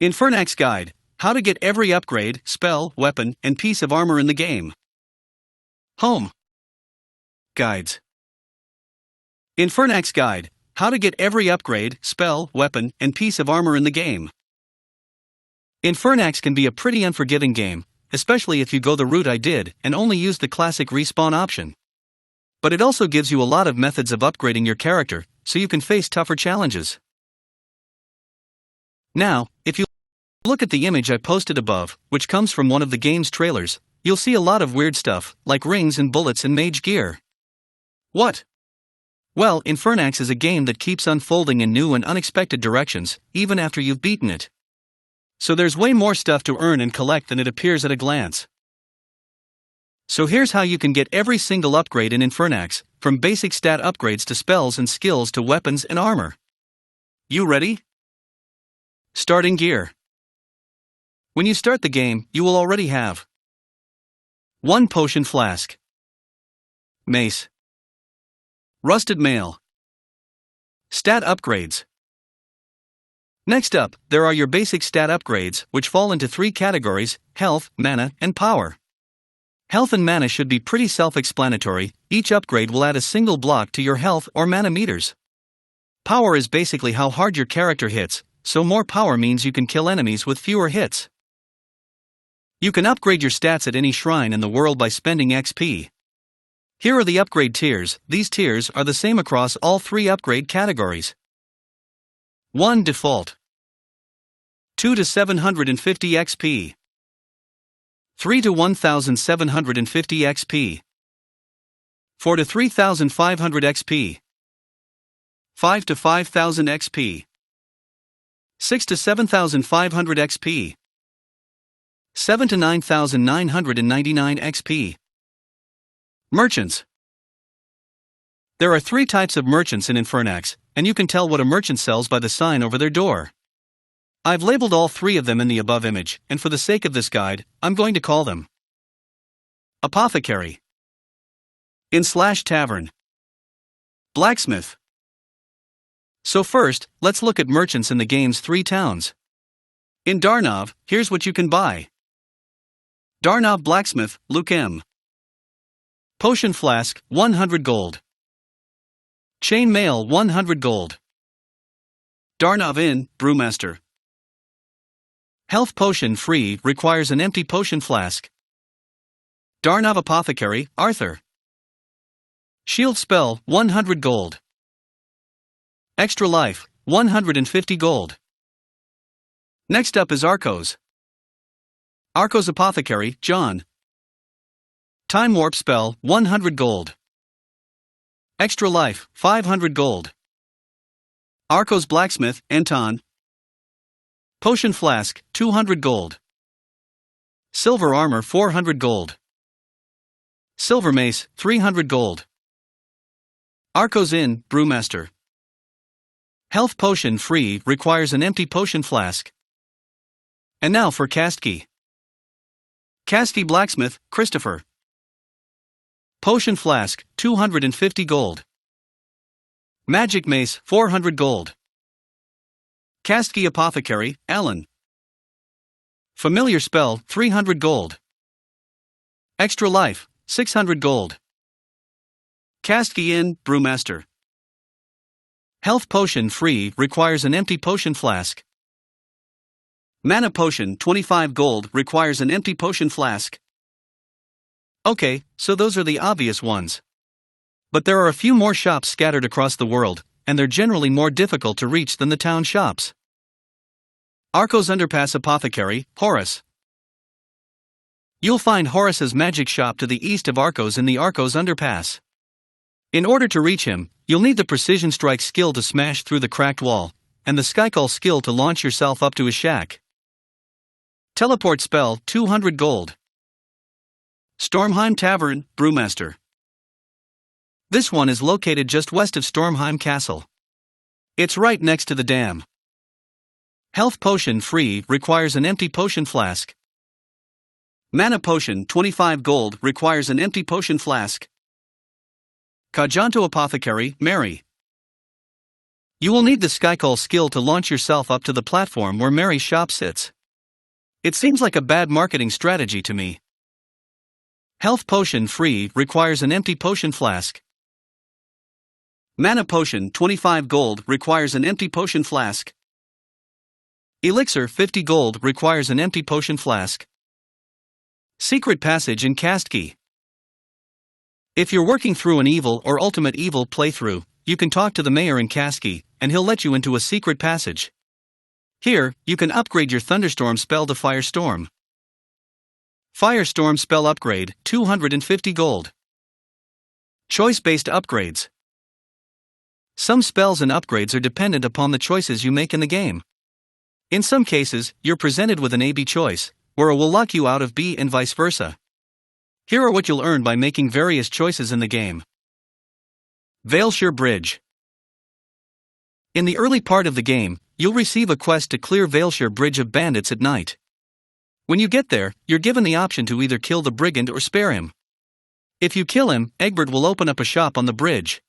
Infernax Guide: How to get every upgrade, spell, weapon, and piece of armor in the game. Home. Guides. Infernax Guide: How to get every upgrade, spell, weapon, and piece of armor in the game. Infernax can be a pretty unforgiving game, especially if you go the route I did and only use the classic respawn option. But it also gives you a lot of methods of upgrading your character, so you can face tougher challenges. Now, if you look at the image I posted above, which comes from one of the game's trailers, you'll see a lot of weird stuff, like rings and bullets and mage gear. What? Well, Infernax is a game that keeps unfolding in new and unexpected directions, even after you've beaten it. So there's way more stuff to earn and collect than it appears at a glance. So here's how you can get every single upgrade in Infernax, from basic stat upgrades to spells and skills to weapons and armor. You ready? Starting gear. When you start the game, you will already have 1 potion flask, mace, rusted mail, stat upgrades. Next up, there are your basic stat upgrades, which fall into 3 categories: health, mana, and power. Health and mana should be pretty self-explanatory. Each upgrade will add a single block to your health or mana meters. Power is basically how hard your character hits, so more power means you can kill enemies with fewer hits. You can upgrade your stats at any shrine in the world by spending XP. Here are the upgrade tiers. These tiers are the same across all 3 upgrade categories. 1 Default, 2 to 750 XP, 3 to 1750 XP, 4 to 3500 XP, 5 to 5000 XP, 6 to 7500 XP, 7 to 9999 XP. Merchants. There are 3 types of merchants in Infernax, and you can tell what a merchant sells by the sign over their door. I've labeled all 3 of them in the above image, and for the sake of this guide, I'm going to call them Apothecary, Inn/Tavern, Blacksmith. So first, let's look at merchants in the game's 3 towns. In Darnov, here's what you can buy. Darnov Blacksmith, Luke M. Potion Flask, 100 gold. Chain Mail, 100 gold. Darnov Inn, Brewmaster. Health Potion free, requires an empty potion flask. Darnov Apothecary, Arthur. Shield Spell, 100 gold. Extra Life, 150 gold. Next up is Arcos. Arcos Apothecary, John. Time Warp Spell, 100 gold. Extra Life, 500 gold. Arcos Blacksmith, Anton. Potion Flask, 200 gold. Silver Armor, 400 gold. Silver Mace, 300 gold. Arcos Inn, Brewmaster. Health Potion free, requires an empty potion flask. And now for Cast Key. Cast Key Blacksmith, Christopher. Potion Flask, 250 gold. Magic Mace, 400 gold. Cast Key Apothecary, Alan. Familiar Spell, 300 gold. Extra Life, 600 gold. Cast Key Inn, Brewmaster. Health Potion free, requires an empty potion flask. Mana Potion, 25 gold, requires an empty potion flask. Okay, so those are the obvious ones. But there are a few more shops scattered across the world, and they're generally more difficult to reach than the town shops. Arcos Underpass Apothecary, Horace. You'll find Horace's magic shop to the east of Arcos in the Arcos Underpass. In order to reach him, you'll need the Precision Strike skill to smash through the cracked wall, and the Skycall skill to launch yourself up to his shack. Teleport Spell, 200 gold. Stormheim Tavern, Brewmaster. This one is located just west of Stormheim Castle. It's right next to the dam. Health Potion free, requires an empty potion flask. Mana Potion, 25 gold, requires an empty potion flask. Kajanto Apothecary, Mary. You will need the Skycall skill to launch yourself up to the platform where Mary's shop sits. It seems like a bad marketing strategy to me. Health Potion free requires an empty potion flask. Mana Potion 25 gold requires an empty potion flask. Elixir 50 gold requires an empty potion flask. Secret Passage in Cast Key. If you're working through an evil or ultimate evil playthrough, you can talk to the mayor in Kasky, and he'll let you into a secret passage. Here, you can upgrade your Thunderstorm spell to Firestorm. Firestorm spell upgrade, 250 gold. Choice-based upgrades. Some spells and upgrades are dependent upon the choices you make in the game. In some cases, you're presented with an A-B choice, where A will lock you out of B and vice versa. Here are what you'll earn by making various choices in the game. Veilshire Bridge. In the early part of the game, you'll receive a quest to clear Veilshire Bridge of bandits at night. When you get there, you're given the option to either kill the brigand or spare him. If you kill him, Egbert will open up a shop on the bridge.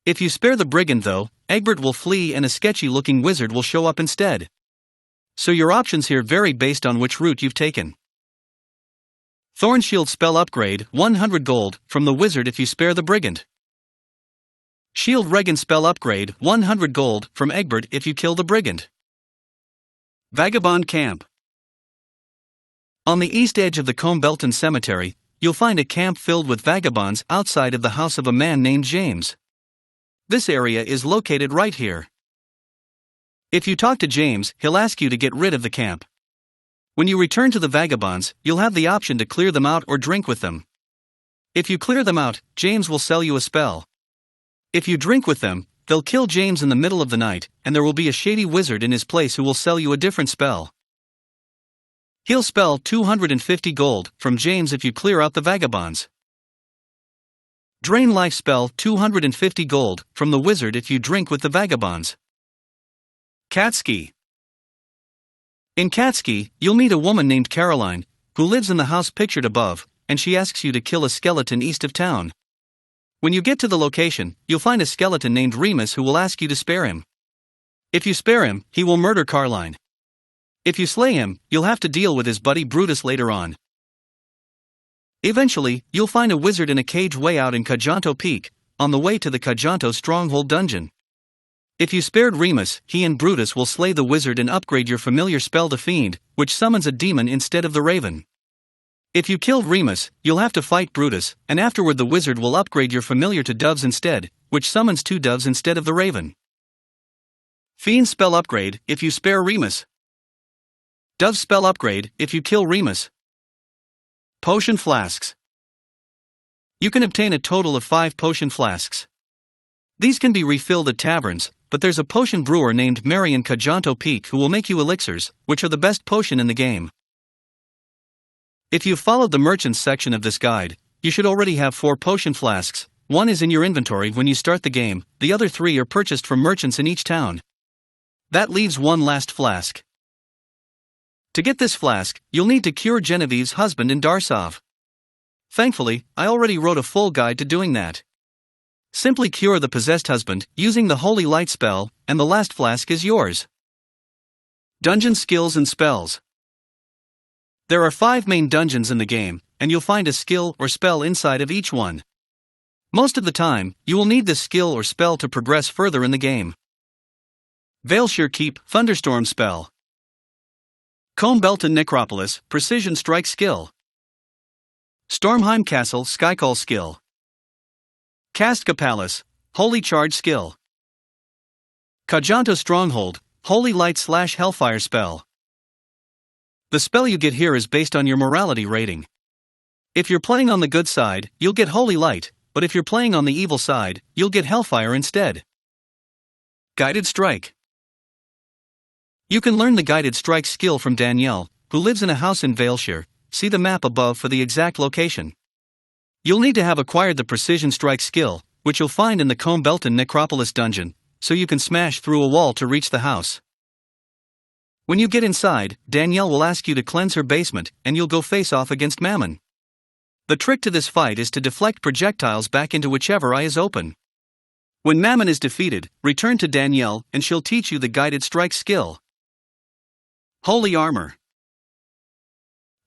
If you spare the brigand though, Egbert will flee and a sketchy-looking wizard will show up instead. So your options here vary based on which route you've taken. Thornshield spell upgrade, 100 gold, from the wizard if you spare the brigand. Shield Regan spell upgrade, 100 gold, from Egbert if you kill the brigand. Vagabond Camp. On the east edge of the Combelton Cemetery, you'll find a camp filled with vagabonds outside of the house of a man named James. This area is located right here. If you talk to James, he'll ask you to get rid of the camp. When you return to the vagabonds, you'll have the option to clear them out or drink with them. If you clear them out, James will sell you a spell. If you drink with them, they'll kill James in the middle of the night, and there will be a shady wizard in his place who will sell you a different spell. He'll spell 250 gold from James if you clear out the vagabonds. Drain Life spell 250 gold from the wizard if you drink with the vagabonds. Catski. In Catski, you'll meet a woman named Caroline, who lives in the house pictured above, and she asks you to kill a skeleton east of town. When you get to the location, you'll find a skeleton named Remus who will ask you to spare him. If you spare him, he will murder Caroline. If you slay him, you'll have to deal with his buddy Brutus later on. Eventually, you'll find a wizard in a cage way out in Kajanto Peak, on the way to the Kajanto Stronghold dungeon. If you spared Remus, he and Brutus will slay the wizard and upgrade your familiar spell to Fiend, which summons a demon instead of the Raven. If you killed Remus, you'll have to fight Brutus, and afterward the wizard will upgrade your familiar to Doves instead, which summons 2 doves instead of the Raven. Fiend spell upgrade, if you spare Remus. Dove spell upgrade, if you kill Remus. Potion flasks. You can obtain a total of 5 potion flasks. These can be refilled at taverns, but there's a potion brewer named Mary in Kajanto Peak who will make you elixirs, which are the best potion in the game. If you've followed the merchants section of this guide, you should already have 4 potion flasks. 1 is in your inventory when you start the game, the other 3 are purchased from merchants in each town. That leaves 1 last flask. To get this flask, you'll need to cure Genevieve's husband in Darsov. Thankfully, I already wrote a full guide to doing that. Simply cure the possessed husband using the Holy Light spell, and the last flask is yours. Dungeon skills and spells. There are 5 main dungeons in the game, and you'll find a skill or spell inside of each one. Most of the time, you will need this skill or spell to progress further in the game. Veilshire Keep Thunderstorm spell. Combelton Necropolis Precision Strike skill. Stormheim Castle Skycall skill. Kastka Palace Holy Charge skill. Kajanto Stronghold Holy Light / Hellfire spell. The spell you get here is based on your morality rating. If you're playing on the good side, you'll get Holy Light, but if you're playing on the evil side, you'll get Hellfire instead. Guided Strike. You can learn the Guided Strike skill from Danielle, who lives in a house in Veilshire. See the map above for the exact location. You'll need to have acquired the Precision Strike skill, which you'll find in the Combelton Necropolis dungeon, so you can smash through a wall to reach the house. When you get inside, Danielle will ask you to cleanse her basement, and you'll go face off against Mammon. The trick to this fight is to deflect projectiles back into whichever eye is open. When Mammon is defeated, return to Danielle and she'll teach you the guided strike skill. Holy Armor.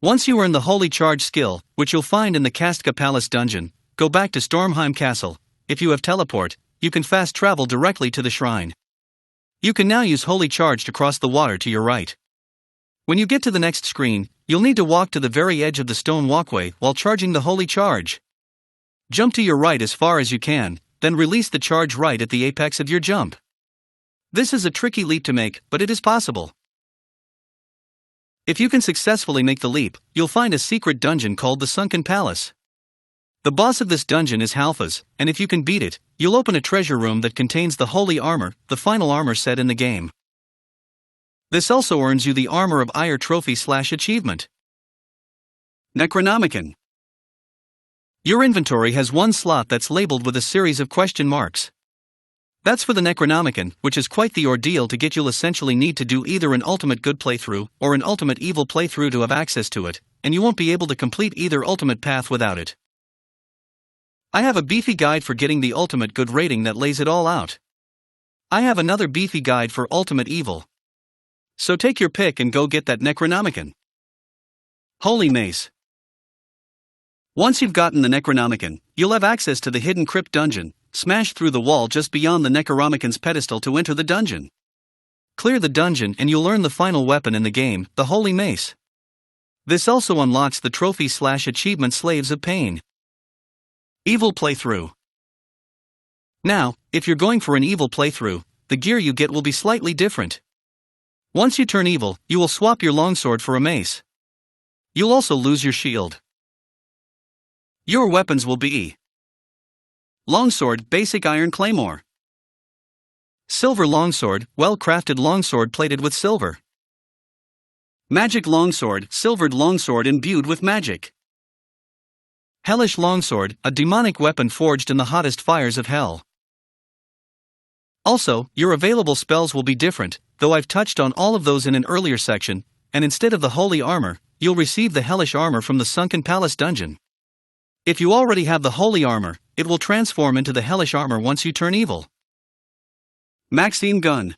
Once you earn the Holy Charge skill, which you'll find in the Kastka Palace dungeon, go back to Stormheim Castle. If you have teleport, you can fast travel directly to the shrine. You can now use Holy Charge to cross the water to your right. When you get to the next screen, you'll need to walk to the very edge of the stone walkway while charging the Holy Charge. Jump to your right as far as you can, then release the charge right at the apex of your jump. This is a tricky leap to make, but it is possible. If you can successfully make the leap, you'll find a secret dungeon called the Sunken Palace. The boss of this dungeon is Halphas, and if you can beat it, you'll open a treasure room that contains the Holy Armor, the final armor set in the game. This also earns you the Armor of Ire trophy/achievement. Necronomicon. Your inventory has one slot that's labeled with a series of question marks. That's for the Necronomicon, which is quite the ordeal to get. You'll essentially need to do either an ultimate good playthrough or an ultimate evil playthrough to have access to it, and you won't be able to complete either ultimate path without it. I have a beefy guide for getting the ultimate good rating that lays it all out. I have another beefy guide for ultimate evil. So take your pick and go get that Necronomicon. Holy Mace. Once you've gotten the Necronomicon, you'll have access to the hidden crypt dungeon. Smash through the wall just beyond the Necronomicon's pedestal to enter the dungeon. Clear the dungeon and you'll earn the final weapon in the game, the Holy Mace. This also unlocks the trophy/achievement Slaves of Pain. Evil playthrough. Now, if you're going for an evil playthrough, the gear you get will be slightly different. Once you turn evil, you will swap your longsword for a mace. You'll also lose your shield. Your weapons will be Longsword, basic iron claymore. Silver longsword, well-crafted longsword plated with silver. Magic longsword, silvered longsword imbued with magic. Hellish longsword, a demonic weapon forged in the hottest fires of hell. Also, your available spells will be different, though I've touched on all of those in an earlier section, and instead of the Holy Armor, you'll receive the Hellish Armor from the Sunken Palace dungeon. If you already have the Holy Armor, it will transform into the Hellish Armor once you turn evil. Maxim Gun.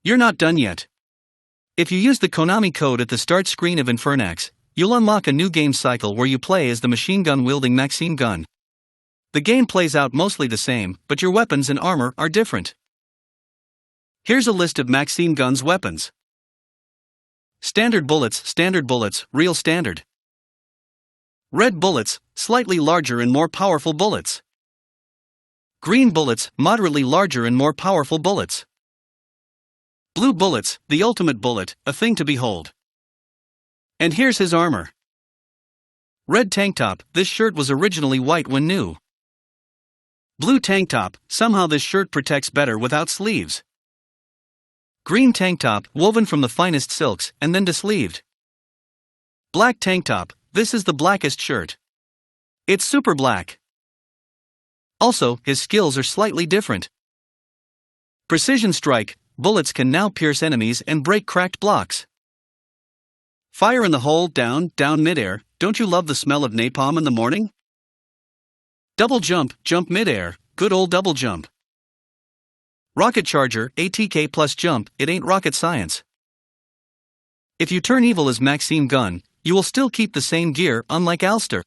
You're not done yet. If you use the Konami code at the start screen of Infernax, you'll unlock a new game cycle where you play as the machine gun-wielding Maxim Gun. The game plays out mostly the same, but your weapons and armor are different. Here's a list of Maxim Gun's weapons. Standard bullets, real standard. Red bullets, slightly larger and more powerful bullets. Green bullets, moderately larger and more powerful bullets. Blue bullets, the ultimate bullet, a thing to behold. And here's his armor. Red tank top, this shirt was originally white when new. Blue tank top, somehow this shirt protects better without sleeves. Green tank top, woven from the finest silks and then desleeved. Black tank top, this is the blackest shirt. It's super black. Also, his skills are slightly different. Precision strike, bullets can now pierce enemies and break cracked blocks. Fire in the hole, down midair, don't you love the smell of napalm in the morning? Double jump midair, good old double jump. Rocket charger, ATK plus jump, it ain't rocket science. If you turn evil as Maxim Gun, you will still keep the same gear, unlike Alster.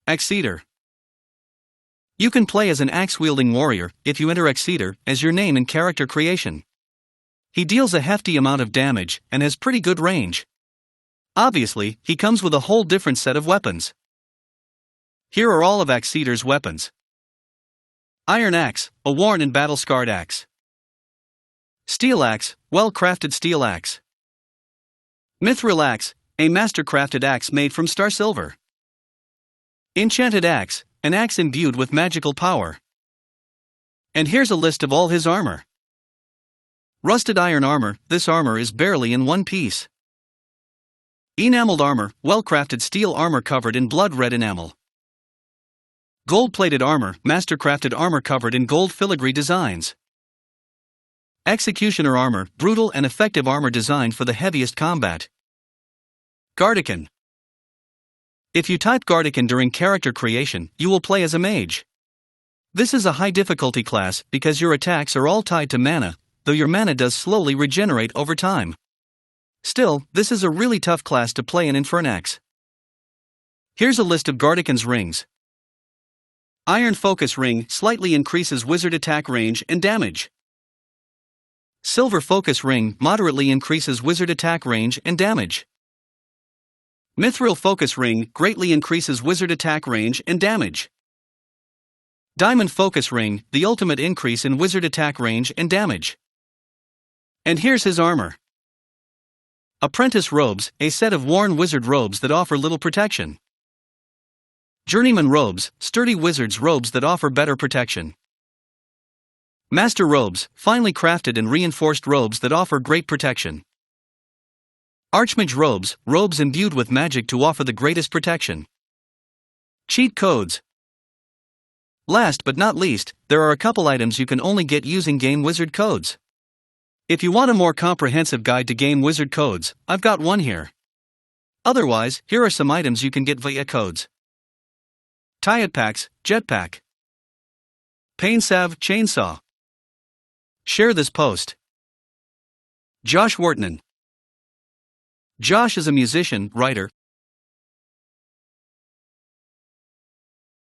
Axe-Eater. You can play as an axe-wielding warrior if you enter Axe-Eater as your name in character creation. He deals a hefty amount of damage and has pretty good range. Obviously, he comes with a whole different set of weapons. Here are all of Axe-Eater's weapons. Iron Axe, a worn and battle-scarred axe. Steel Axe, well-crafted steel axe. Mithril Axe, a master-crafted axe made from star silver. Enchanted Axe, an axe imbued with magical power. And here's a list of all his armor. Rusted iron armor, this armor is barely in one piece. Enameled armor, well-crafted steel armor covered in blood-red enamel. Gold-plated armor, master-crafted armor covered in gold filigree designs. Executioner armor, brutal and effective armor designed for the heaviest combat. Gardican. If you type Gardican during character creation, you will play as a mage. This is a high difficulty class because your attacks are all tied to mana, though your mana does slowly regenerate over time. Still, this is a really tough class to play in Infernax. Here's a list of Gardekan's rings. Iron Focus Ring slightly increases wizard attack range and damage. Silver Focus Ring moderately increases wizard attack range and damage. Mithril Focus Ring greatly increases wizard attack range and damage. Diamond Focus Ring, the ultimate increase in wizard attack range and damage. And here's his armor. Apprentice Robes, a set of worn wizard robes that offer little protection. Journeyman Robes, sturdy wizard's robes that offer better protection. Master Robes, finely crafted and reinforced robes that offer great protection. Archmage Robes, robes imbued with magic to offer the greatest protection. Cheat codes. Last but not least, there are a couple items you can only get using Game Wizard codes. If you want a more comprehensive guide to Game Wizard codes, I've got one here. Otherwise, here are some items you can get via codes. Tiat Packs, Jetpack. Pain Salve, Chainsaw. Share this post. Josh Wortman. Josh is a musician, writer,